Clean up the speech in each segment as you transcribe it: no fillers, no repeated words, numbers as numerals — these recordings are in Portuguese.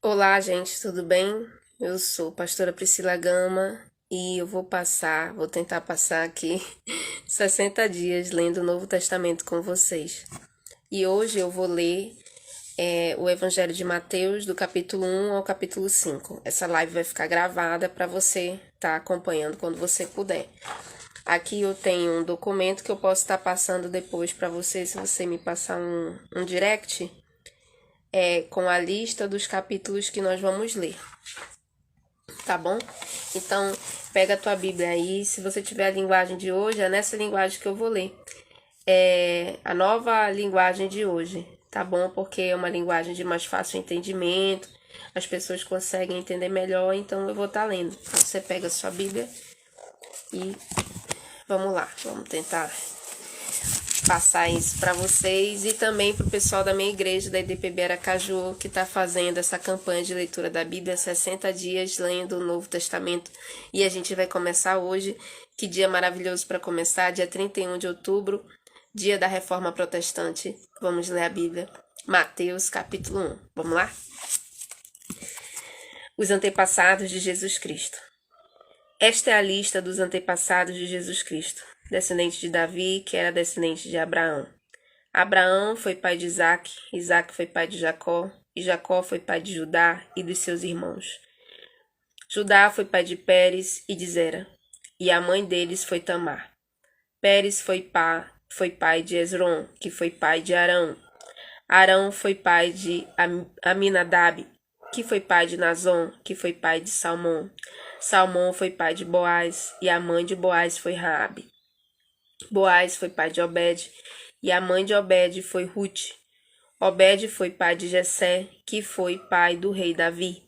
Olá, gente, tudo bem? Eu sou pastora Priscila Gama e eu vou tentar passar aqui 60 dias lendo o Novo Testamento com vocês. E hoje eu vou ler o Evangelho de Mateus, do capítulo 1 ao capítulo 5. Essa live vai ficar gravada para você estar acompanhando quando você puder. Aqui eu tenho um documento que eu posso estar passando depois para você, se você me passar um direct. Com a lista dos capítulos que nós vamos ler, tá bom? Então, pega a tua Bíblia aí, se você tiver a linguagem de hoje, é nessa linguagem que eu vou ler. É a nova linguagem de hoje, tá bom? Porque é uma linguagem de mais fácil entendimento, as pessoas conseguem entender melhor, então eu vou estar lendo. Então, você pega a sua Bíblia e vamos lá, vamos tentar passar isso para vocês e também para o pessoal da minha igreja, da IDPB Aracaju, que está fazendo essa campanha de leitura da Bíblia, 60 dias lendo o Novo Testamento. E a gente vai começar hoje. Que dia maravilhoso para começar, dia 31 de outubro, dia da Reforma Protestante. Vamos ler a Bíblia. Mateus, capítulo 1. Vamos lá? Os antepassados de Jesus Cristo. Esta é a lista dos antepassados de Jesus Cristo, descendente de Davi, que era descendente de Abraão. Abraão foi pai de Isaque, Isaque foi pai de Jacó, e Jacó foi pai de Judá e dos seus irmãos. Judá foi pai de Pérez e de Zera, e a mãe deles foi Tamar. Pérez foi pai de Esrom, que foi pai de Arão. Arão foi pai de Aminadab, que foi pai de Nazon, que foi pai de Salmão. Salmão foi pai de Boaz, e a mãe de Boaz foi Raabe. Boaz foi pai de Obed, e a mãe de Obed foi Rute. Obed foi pai de Jessé, que foi pai do rei Davi.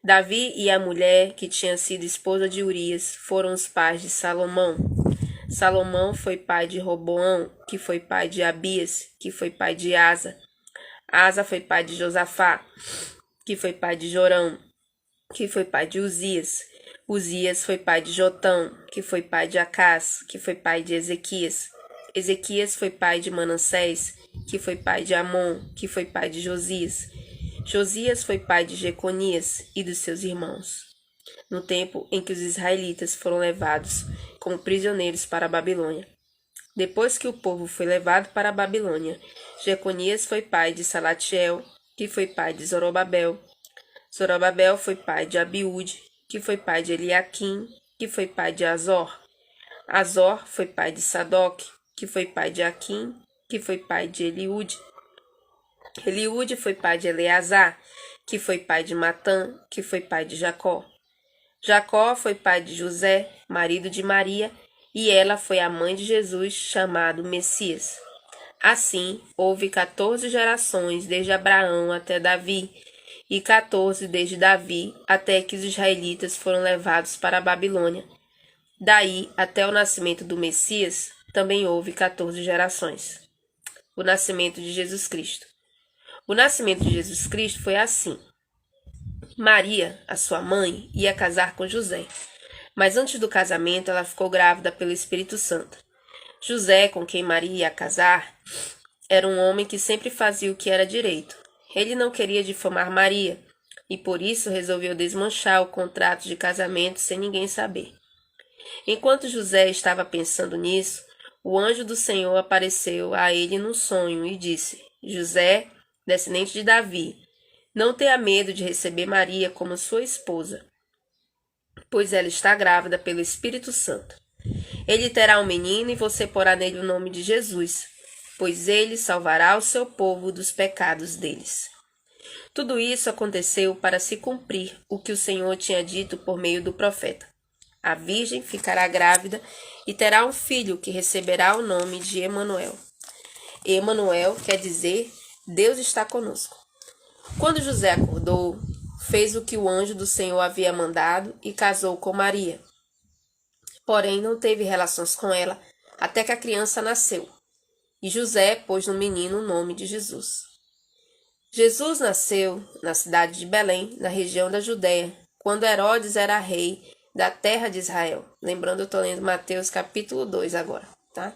Davi e a mulher, que tinha sido esposa de Urias, foram os pais de Salomão. Salomão foi pai de Roboão, que foi pai de Abias, que foi pai de Asa. Asa foi pai de Josafá, que foi pai de Jorão, que foi pai de Uzias. Uzias foi pai de Jotão, que foi pai de Acás, que foi pai de Ezequias. Ezequias foi pai de Manassés, que foi pai de Amon, que foi pai de Josias. Josias foi pai de Jeconias e dos seus irmãos, no tempo em que os israelitas foram levados como prisioneiros para a Babilônia. Depois que o povo foi levado para a Babilônia, Jeconias foi pai de Salatiel, que foi pai de Zorobabel. Zorobabel foi pai de Abiúde, que foi pai de Eliaquim, que foi pai de Azor. Azor foi pai de Sadoc, que foi pai de Aquim, que foi pai de Eliúde. Eliúde foi pai de Eleazar, que foi pai de Matã, que foi pai de Jacó. Jacó foi pai de José, marido de Maria, e ela foi a mãe de Jesus, chamado Messias. Assim, houve 14 gerações desde Abraão até Davi, e 14 desde Davi até que os israelitas foram levados para a Babilônia. Daí até o nascimento do Messias, também houve 14 gerações. O nascimento de Jesus Cristo. O nascimento de Jesus Cristo foi assim. Maria, a sua mãe, ia casar com José, mas antes do casamento ela ficou grávida pelo Espírito Santo. José, com quem Maria ia casar, era um homem que sempre fazia o que era direito. Ele não queria difamar Maria, e por isso resolveu desmanchar o contrato de casamento sem ninguém saber. Enquanto José estava pensando nisso, o anjo do Senhor apareceu a ele num sonho e disse: José, descendente de Davi, não tenha medo de receber Maria como sua esposa, pois ela está grávida pelo Espírito Santo. Ele terá um menino e você porá nele o nome de Jesus, pois ele salvará o seu povo dos pecados deles. Tudo isso aconteceu para se cumprir o que o Senhor tinha dito por meio do profeta. A virgem ficará grávida e terá um filho que receberá o nome de Emanuel. Emanuel quer dizer Deus está conosco. Quando José acordou, fez o que o anjo do Senhor havia mandado e casou com Maria. Porém, não teve relações com ela até que a criança nasceu. E José pôs no menino o nome de Jesus. Jesus nasceu na cidade de Belém, na região da Judéia, quando Herodes era rei da terra de Israel. Lembrando, eu estou lendo Mateus capítulo 2 agora, tá?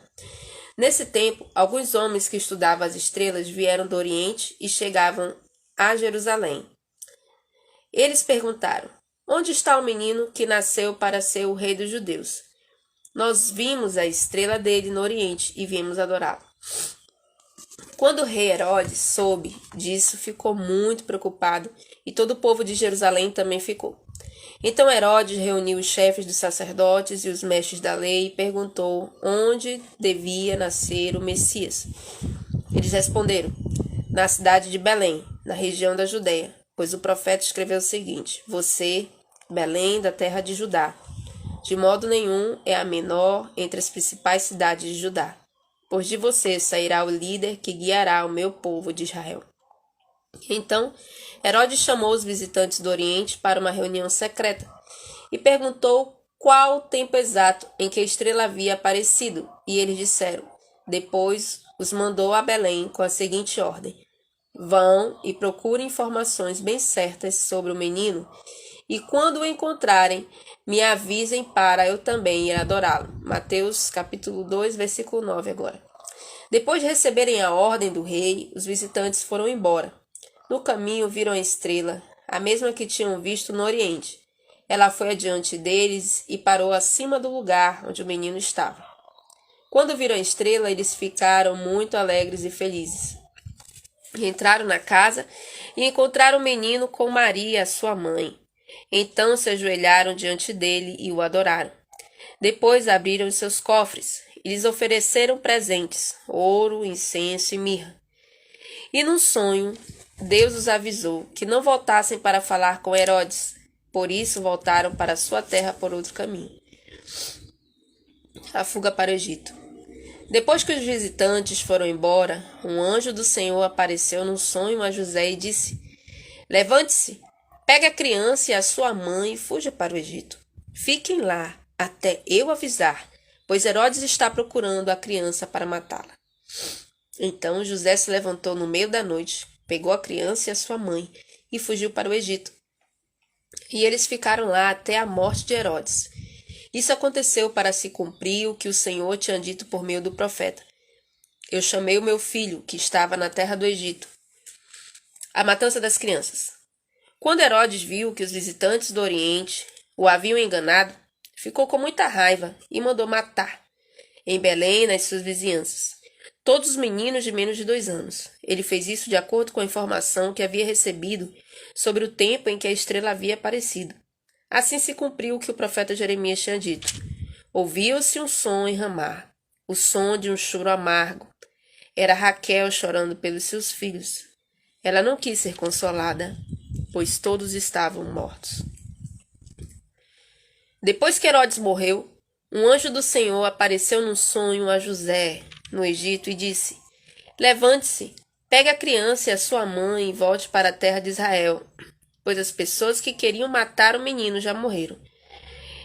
Nesse tempo, alguns homens que estudavam as estrelas vieram do Oriente e chegavam a Jerusalém. Eles perguntaram: Onde está o menino que nasceu para ser o rei dos judeus? Nós vimos a estrela dele no Oriente e viemos adorá-lo. Quando o rei Herodes soube disso, ficou muito preocupado e todo o povo de Jerusalém também ficou. Então Herodes reuniu os chefes dos sacerdotes e os mestres da lei e perguntou onde devia nascer o Messias. Eles responderam: Na cidade de Belém, na região da Judéia, pois o profeta escreveu o seguinte: Você, Belém, da terra de Judá, de modo nenhum é a menor entre as principais cidades de Judá, pois de você sairá o líder que guiará o meu povo de Israel. Então, Herodes chamou os visitantes do Oriente para uma reunião secreta e perguntou qual o tempo exato em que a estrela havia aparecido, e eles disseram. Depois os mandou a Belém com a seguinte ordem: Vão e procurem informações bem certas sobre o menino, e quando o encontrarem, me avisem para eu também ir adorá-lo. Mateus capítulo 2, versículo 9 agora. Depois de receberem a ordem do rei, os visitantes foram embora. No caminho viram a estrela, a mesma que tinham visto no Oriente. Ela foi adiante deles e parou acima do lugar onde o menino estava. Quando viram a estrela, eles ficaram muito alegres e felizes. Entraram na casa e encontraram o menino com Maria, sua mãe. Então se ajoelharam diante dele e o adoraram. Depois abriram os seus cofres e lhes ofereceram presentes, ouro, incenso e mirra. E num sonho, Deus os avisou que não voltassem para falar com Herodes. Por isso voltaram para sua terra por outro caminho. A fuga para o Egito. Depois que os visitantes foram embora, um anjo do Senhor apareceu num sonho a José e disse: Levante-se, pegue a criança e a sua mãe e fuja para o Egito. Fiquem lá até eu avisar, pois Herodes está procurando a criança para matá-la. Então José se levantou no meio da noite, pegou a criança e a sua mãe e fugiu para o Egito. E eles ficaram lá até a morte de Herodes. Isso aconteceu para se cumprir o que o Senhor tinha dito por meio do profeta. Eu chamei o meu filho, que estava na terra do Egito. A matança das crianças. Quando Herodes viu que os visitantes do Oriente o haviam enganado, ficou com muita raiva e mandou matar, em Belém e nas suas vizinhanças, todos os meninos de menos de 2 anos. Ele fez isso de acordo com a informação que havia recebido sobre o tempo em que a estrela havia aparecido. Assim se cumpriu o que o profeta Jeremias tinha dito. Ouviu-se um som em Ramá, o som de um choro amargo. Era Raquel chorando pelos seus filhos. Ela não quis ser consolada, pois todos estavam mortos. Depois que Herodes morreu, um anjo do Senhor apareceu num sonho a José, no Egito, e disse: Levante-se, pegue a criança e a sua mãe e volte para a terra de Israel, pois as pessoas que queriam matar o menino já morreram.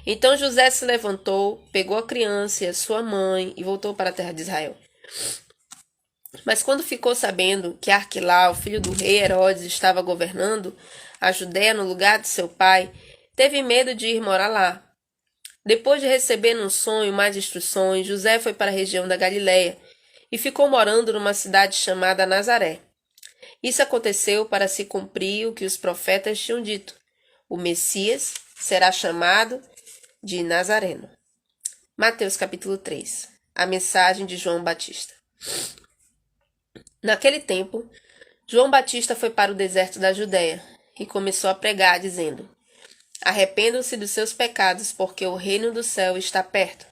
Então José se levantou, pegou a criança e a sua mãe e voltou para a terra de Israel. Mas quando ficou sabendo que Arquelau, filho do rei Herodes, estava governando a Judéia no lugar de seu pai, teve medo de ir morar lá. Depois de receber num sonho mais instruções, José foi para a região da Galiléia e ficou morando numa cidade chamada Nazaré. Isso aconteceu para se cumprir o que os profetas tinham dito. O Messias será chamado de Nazareno. Mateus capítulo 3. A mensagem de João Batista. Naquele tempo, João Batista foi para o deserto da Judéia e começou a pregar, dizendo: Arrependam-se dos seus pecados, porque o reino do céu está perto.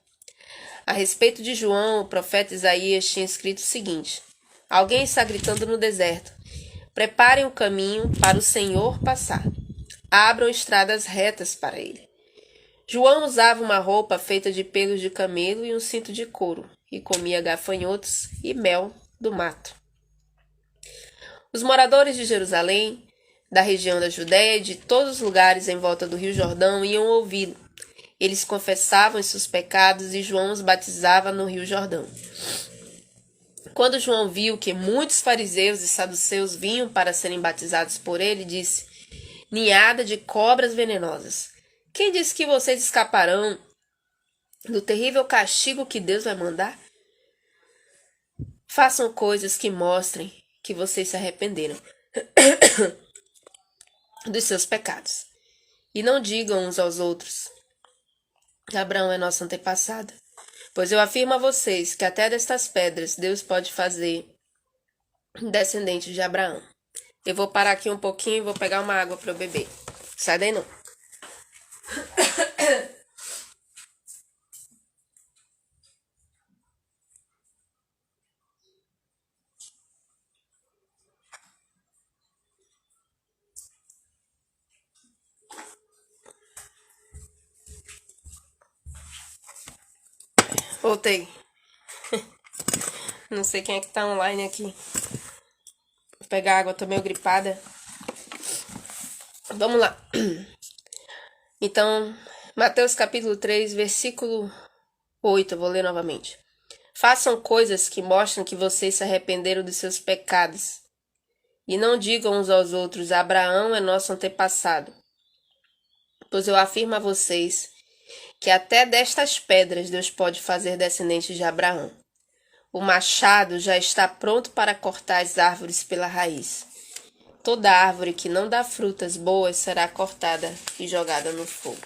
A respeito de João, o profeta Isaías tinha escrito o seguinte: Alguém está gritando no deserto: Preparem o caminho para o Senhor passar. Abram estradas retas para ele. João usava uma roupa feita de pelos de camelo e um cinto de couro, e comia gafanhotos e mel do mato. Os moradores de Jerusalém, da região da Judéia e de todos os lugares em volta do Rio Jordão iam ouvi-lo. Eles confessavam os seus pecados e João os batizava no Rio Jordão. Quando João viu que muitos fariseus e saduceus vinham para serem batizados por ele, disse: Ninhada de cobras venenosas, quem disse que vocês escaparão do terrível castigo que Deus vai mandar? Façam coisas que mostrem que vocês se arrependeram. dos seus pecados. E não digam uns aos outros: Abraão é nosso antepassado. Pois eu afirmo a vocês que até destas pedras Deus pode fazer descendente de Abraão. Eu vou parar aqui um pouquinho e vou pegar uma água para eu beber. Sai daí não. Voltei. Não sei quem é que tá online aqui. Vou pegar água, tô meio gripada. Vamos lá. Então, Mateus capítulo 3, versículo 8, eu vou ler novamente. Façam coisas que mostram que vocês se arrependeram dos seus pecados. E não digam uns aos outros: Abraão é nosso antepassado. Pois eu afirmo a vocês que até destas pedras Deus pode fazer descendentes de Abraão. O machado já está pronto para cortar as árvores pela raiz. Toda árvore que não dá frutas boas será cortada e jogada no fogo.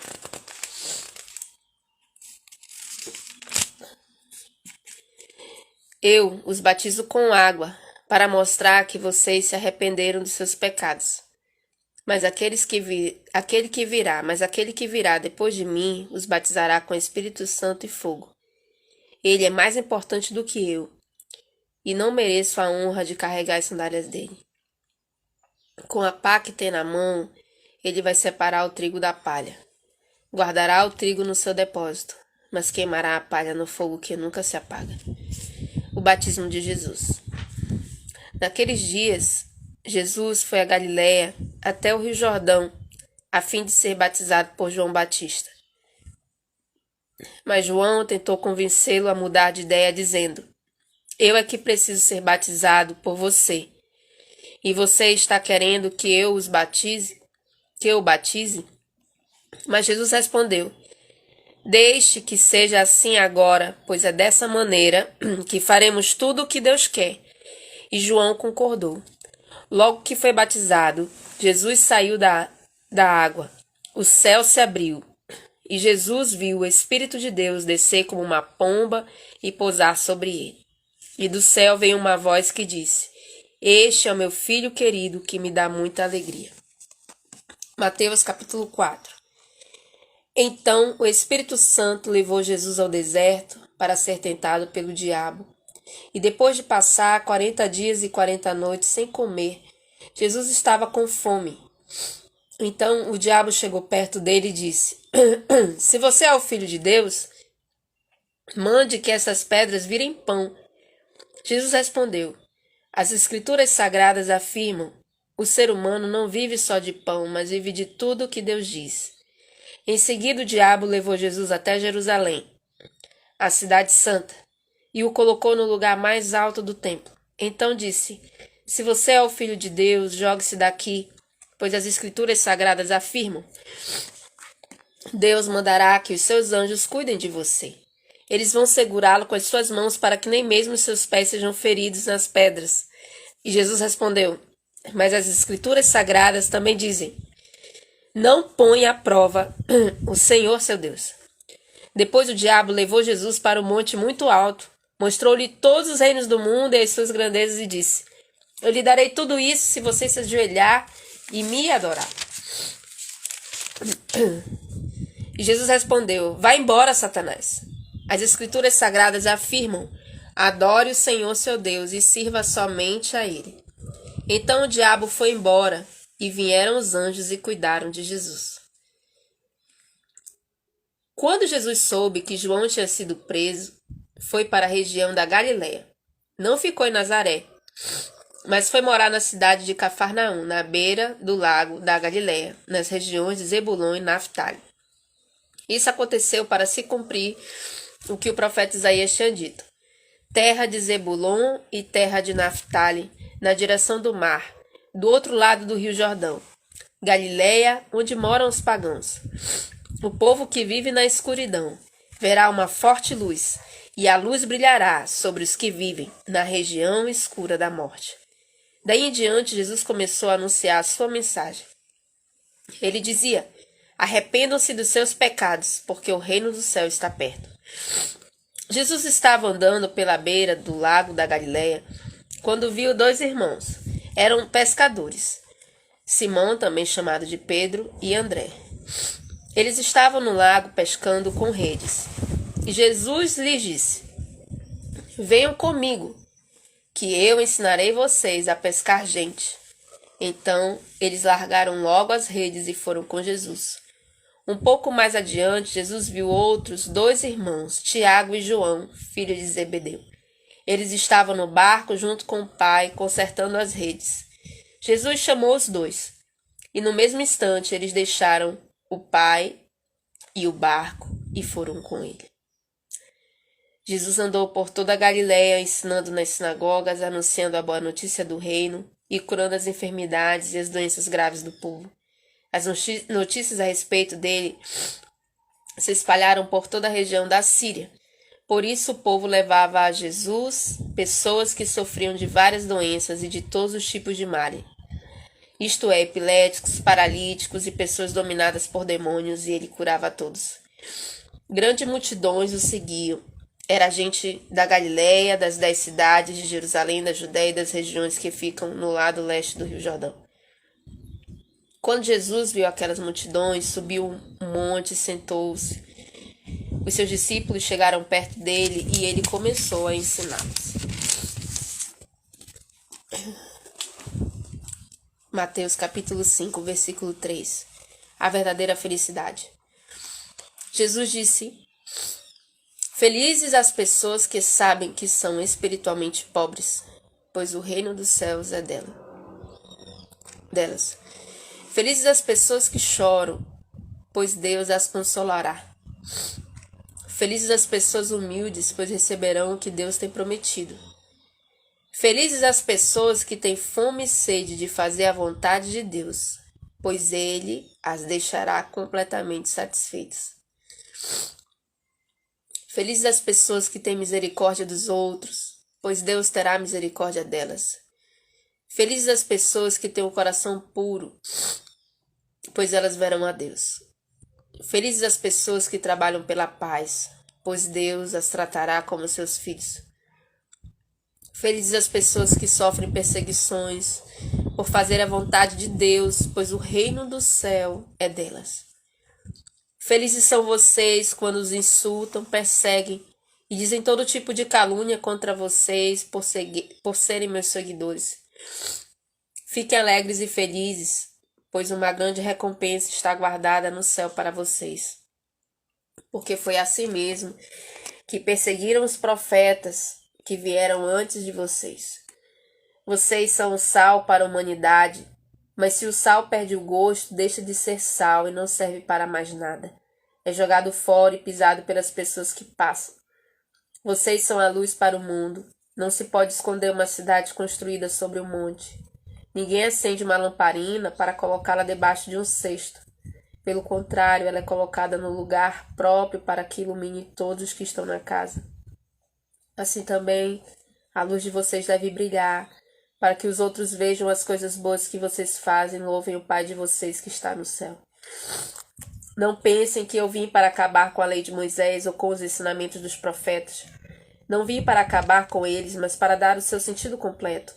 Eu os batizo com água para mostrar que vocês se arrependeram dos seus pecados. Mas aquele que virá depois de mim os batizará com Espírito Santo e fogo. Ele é mais importante do que eu, e não mereço a honra de carregar as sandálias dele. Com a pá que tem na mão, ele vai separar o trigo da palha. Guardará o trigo no seu depósito, mas queimará a palha no fogo que nunca se apaga. O batismo de Jesus. Naqueles dias, Jesus foi a Galiléia até o Rio Jordão, a fim de ser batizado por João Batista. Mas João tentou convencê-lo a mudar de ideia, dizendo: Eu é que preciso ser batizado por você, e você está querendo que eu o batize? Mas Jesus respondeu: Deixe que seja assim agora, pois é dessa maneira que faremos tudo o que Deus quer. E João concordou. Logo que foi batizado, Jesus saiu da água. O céu se abriu, e Jesus viu o Espírito de Deus descer como uma pomba e pousar sobre ele. E do céu veio uma voz que disse: Este é o meu filho querido, que me dá muita alegria. Mateus capítulo 4. Então o Espírito Santo levou Jesus ao deserto para ser tentado pelo diabo. E depois de passar 40 dias e 40 noites sem comer, Jesus estava com fome. Então o diabo chegou perto dele e disse: Se você é o Filho de Deus, mande que essas pedras virem pão. Jesus respondeu: As Escrituras Sagradas afirmam: o ser humano não vive só de pão, mas vive de tudo o que Deus diz. Em seguida, o diabo levou Jesus até Jerusalém, a cidade santa, e o colocou no lugar mais alto do templo. Então disse: Se você é o Filho de Deus, jogue-se daqui, pois as Escrituras Sagradas afirmam: Deus mandará que os seus anjos cuidem de você. Eles vão segurá-lo com as suas mãos para que nem mesmo os seus pés sejam feridos nas pedras. E Jesus respondeu: Mas as Escrituras Sagradas também dizem: Não ponha à prova o Senhor seu Deus. Depois o diabo levou Jesus para um monte muito alto, mostrou-lhe todos os reinos do mundo e as suas grandezas e disse: Eu lhe darei tudo isso se você se ajoelhar e me adorar. E Jesus respondeu: Vá embora, Satanás. As Escrituras Sagradas afirmam: Adore o Senhor seu Deus e sirva somente a Ele. Então o diabo foi embora, e vieram os anjos e cuidaram de Jesus. Quando Jesus soube que João tinha sido preso, foi para a região da Galiléia. Não ficou em Nazaré, mas foi morar na cidade de Cafarnaum, na beira do lago da Galiléia, nas regiões de Zebulon e Naftali. Isso aconteceu para se cumprir o que o profeta Isaías tinha dito: terra de Zebulon e terra de Naftali, na direção do mar, do outro lado do rio Jordão, Galiléia, onde moram os pagãos. O povo que vive na escuridão verá uma forte luz, e a luz brilhará sobre os que vivem na região escura da morte. Daí em diante, Jesus começou a anunciar a sua mensagem: Ele dizia: arrependam-se dos seus pecados, porque o reino do céu está perto. Jesus estava andando pela beira do lago da Galileia, quando viu dois irmãos. Eram pescadores, Simão, também chamado de Pedro, e André. Eles estavam no lago pescando com redes. E Jesus lhes disse: venham comigo, que eu ensinarei vocês a pescar gente. Então eles largaram logo as redes e foram com Jesus. Um pouco mais adiante, Jesus viu outros dois irmãos, Tiago e João, filhos de Zebedeu. Eles estavam no barco junto com o pai, consertando as redes. Jesus chamou os dois, e no mesmo instante eles deixaram o pai e o barco e foram com ele. Jesus andou por toda a Galileia, ensinando nas sinagogas, anunciando a boa notícia do reino e curando as enfermidades e as doenças graves do povo. As notícias a respeito dele se espalharam por toda a região da Síria. Por isso o povo levava a Jesus pessoas que sofriam de várias doenças e de todos os tipos de malha, isto é, epiléticos, paralíticos e pessoas dominadas por demônios, e ele curava a todos. Grandes multidões o seguiam. Era gente da Galileia, das 10 cidades de Jerusalém, da Judéia e das regiões que ficam no lado leste do Rio Jordão. Quando Jesus viu aquelas multidões, subiu um monte e sentou-se. Os seus discípulos chegaram perto dele e ele começou a ensiná-los. Mateus capítulo 5, versículo 3. A verdadeira felicidade. Jesus disse: felizes as pessoas que sabem que são espiritualmente pobres, pois o reino dos céus é delas. Felizes as pessoas que choram, pois Deus as consolará. Felizes as pessoas humildes, pois receberão o que Deus tem prometido. Felizes as pessoas que têm fome e sede de fazer a vontade de Deus, pois Ele as deixará completamente satisfeitas. Felizes as pessoas que têm misericórdia dos outros, pois Deus terá misericórdia delas. Felizes as pessoas que têm o coração puro, pois elas verão a Deus. Felizes as pessoas que trabalham pela paz, pois Deus as tratará como seus filhos. Felizes as pessoas que sofrem perseguições por fazer a vontade de Deus, pois o reino do céu é delas. Felizes são vocês quando os insultam, perseguem e dizem todo tipo de calúnia contra vocês por serem meus seguidores. Fiquem alegres e felizes, pois uma grande recompensa está guardada no céu para vocês. Porque foi assim mesmo que perseguiram os profetas que vieram antes de vocês. Vocês são o sal para a humanidade, mas se o sal perde o gosto, deixa de ser sal e não serve para mais nada. É jogado fora e pisado pelas pessoas que passam. Vocês são a luz para o mundo. Não se pode esconder uma cidade construída sobre um monte. Ninguém acende uma lamparina para colocá-la debaixo de um cesto. Pelo contrário, ela é colocada no lugar próprio para que ilumine todos os que estão na casa. Assim também, a luz de vocês deve brilhar, para que os outros vejam as coisas boas que vocês fazem e louvem o Pai de vocês que está no céu. Não pensem que eu vim para acabar com a lei de Moisés ou com os ensinamentos dos profetas. Não vim para acabar com eles, mas para dar o seu sentido completo.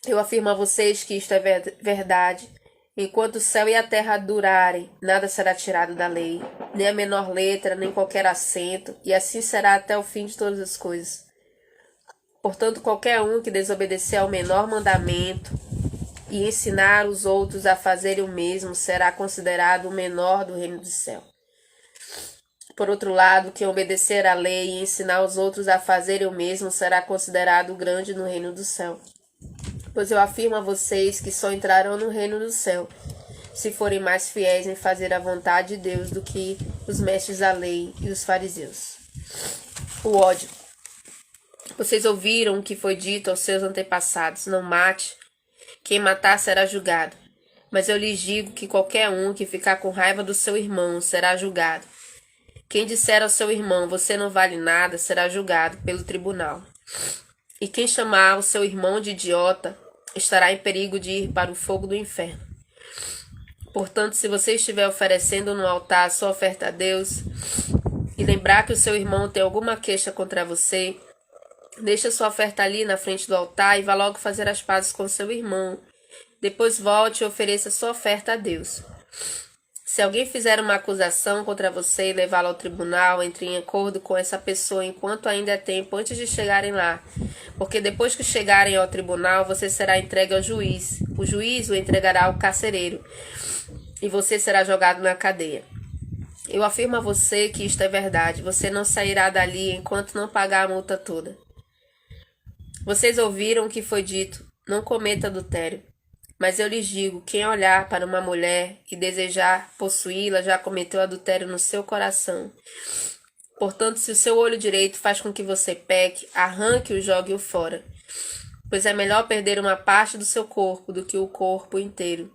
Eu afirmo a vocês que isto é verdade. Enquanto o céu e a terra durarem, nada será tirado da lei, nem a menor letra, nem qualquer acento, e assim será até o fim de todas as coisas. Portanto, qualquer um que desobedecer ao menor mandamento e ensinar os outros a fazerem o mesmo será considerado o menor do reino do céu. Por outro lado, quem obedecer à lei e ensinar os outros a fazerem o mesmo será considerado grande no reino do céu. Pois eu afirmo a vocês que só entrarão no reino do céu se forem mais fiéis em fazer a vontade de Deus do que os mestres da lei e os fariseus. O ódio. Vocês ouviram o que foi dito aos seus antepassados: não mate, quem matar será julgado. Mas eu lhes digo que qualquer um que ficar com raiva do seu irmão será julgado. Quem disser ao seu irmão: você não vale nada, será julgado pelo tribunal. E quem chamar o seu irmão de idiota estará em perigo de ir para o fogo do inferno. Portanto, se você estiver oferecendo no altar a sua oferta a Deus e lembrar que o seu irmão tem alguma queixa contra você, deixe a sua oferta ali na frente do altar e vá logo fazer as pazes com seu irmão. Depois volte e ofereça a sua oferta a Deus. Se alguém fizer uma acusação contra você e levá-la ao tribunal, entre em acordo com essa pessoa enquanto ainda é tempo antes de chegarem lá. Porque depois que chegarem ao tribunal, você será entregue ao juiz. O juiz o entregará ao carcereiro e você será jogado na cadeia. Eu afirmo a você que isto é verdade. Você não sairá dali enquanto não pagar a multa toda. Vocês ouviram o que foi dito: não cometa adultério. Mas eu lhes digo, quem olhar para uma mulher e desejar possuí-la já cometeu adultério no seu coração. Portanto, se o seu olho direito faz com que você peque, arranque-o e jogue-o fora. Pois é melhor perder uma parte do seu corpo do que o corpo inteiro.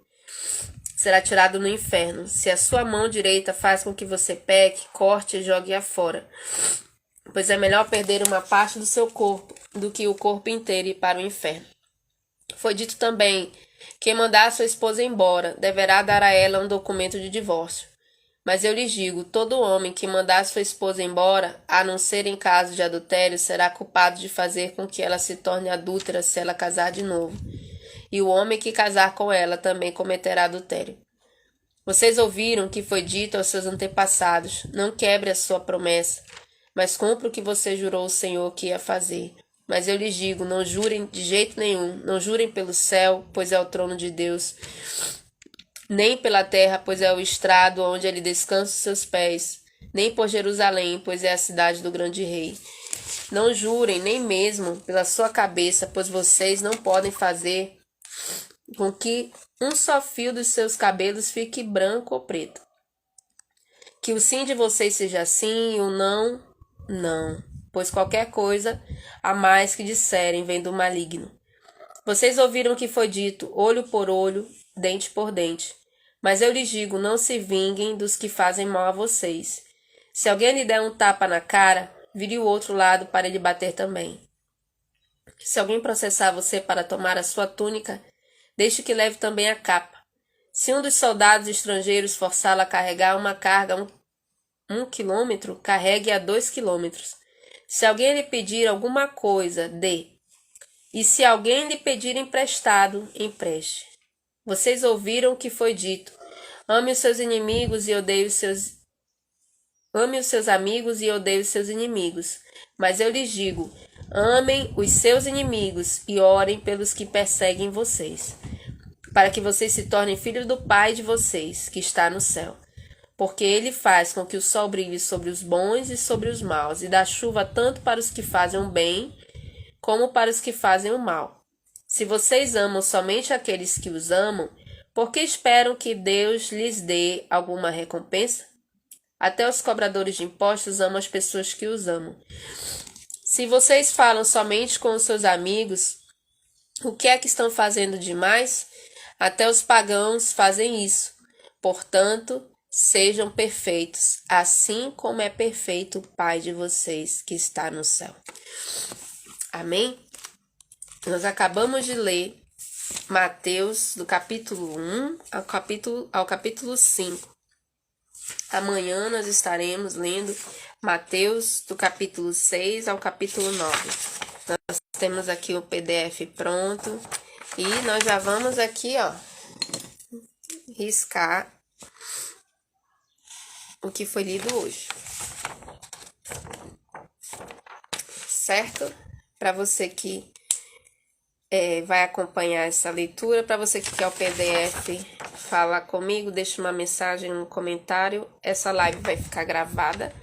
Será tirado no inferno. Se a sua mão direita faz com que você peque, corte e jogue-a fora. Pois é melhor perder uma parte do seu corpo do que o corpo inteiro ir para o inferno. Foi dito também: quem mandar sua esposa embora deverá dar a ela um documento de divórcio. Mas eu lhes digo, todo homem que mandar sua esposa embora, a não ser em caso de adultério, será culpado de fazer com que ela se torne adúltera se ela casar de novo. E o homem que casar com ela também cometerá adultério. Vocês ouviram o que foi dito aos seus antepassados: não quebre a sua promessa, mas cumpra o que você jurou ao Senhor que ia fazer. Mas eu lhes digo, não jurem de jeito nenhum, não jurem pelo céu, pois é o trono de Deus, nem pela terra, pois é o estrado onde ele descansa os seus pés, nem por Jerusalém, pois é a cidade do grande rei. Não jurem nem mesmo pela sua cabeça, pois vocês não podem fazer com que um só fio dos seus cabelos fique branco ou preto. Que o sim de vocês seja sim e o não, não. Pois qualquer coisa a mais que disserem vem do maligno. Vocês ouviram o que foi dito, olho por olho, dente por dente. Mas eu lhes digo, não se vinguem dos que fazem mal a vocês. Se alguém lhe der um tapa na cara, vire o outro lado para ele bater também. Se alguém processar você para tomar a sua túnica, deixe que leve também a capa. Se um dos soldados estrangeiros forçá-lo a carregar uma carga um quilômetro, carregue a 2 quilômetros. Se alguém lhe pedir alguma coisa, dê. E se alguém lhe pedir emprestado, empreste. Vocês ouviram o que foi dito: ame os seus inimigos e odeie os seus Ame os seus amigos e odeie os seus inimigos. Mas eu lhes digo: amem os seus inimigos e orem pelos que perseguem vocês, para que vocês se tornem filhos do Pai de vocês, que está no céu. Porque ele faz com que o sol brilhe sobre os bons e sobre os maus, e dá chuva tanto para os que fazem o bem, como para os que fazem o mal. Se vocês amam somente aqueles que os amam, por que esperam que Deus lhes dê alguma recompensa? Até os cobradores de impostos amam as pessoas que os amam. Se vocês falam somente com os seus amigos, o que é que estão fazendo demais? Até os pagãos fazem isso. Portanto, sejam perfeitos, assim como é perfeito o Pai de vocês que está no céu. Amém? Nós acabamos de ler Mateus, do capítulo 1 ao capítulo 5. Amanhã nós estaremos lendo Mateus, do capítulo 6 ao capítulo 9. Nós temos aqui o PDF pronto e nós já vamos aqui, riscar o que foi lido hoje, certo? Para você que vai acompanhar essa leitura, para você que quer o PDF, fala comigo, deixa uma mensagem, um comentário. Essa live vai ficar gravada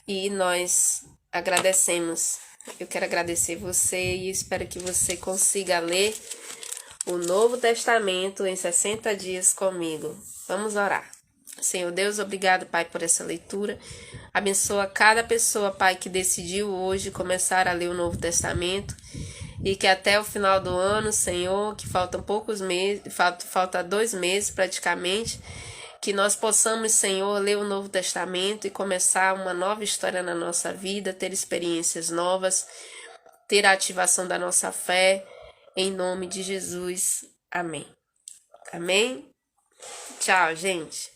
e nós agradecemos. Eu quero agradecer você e espero que você consiga ler o Novo Testamento em 60 dias comigo. Vamos orar. Senhor Deus, obrigado, Pai, por essa leitura. Abençoa cada pessoa, Pai, que decidiu hoje começar a ler o Novo Testamento e que até o final do ano, Senhor, que faltam poucos meses, falta 2 meses praticamente, que nós possamos, Senhor, ler o Novo Testamento e começar uma nova história na nossa vida, ter experiências novas, ter a ativação da nossa fé, em nome de Jesus. Amém. Amém. Tchau, gente.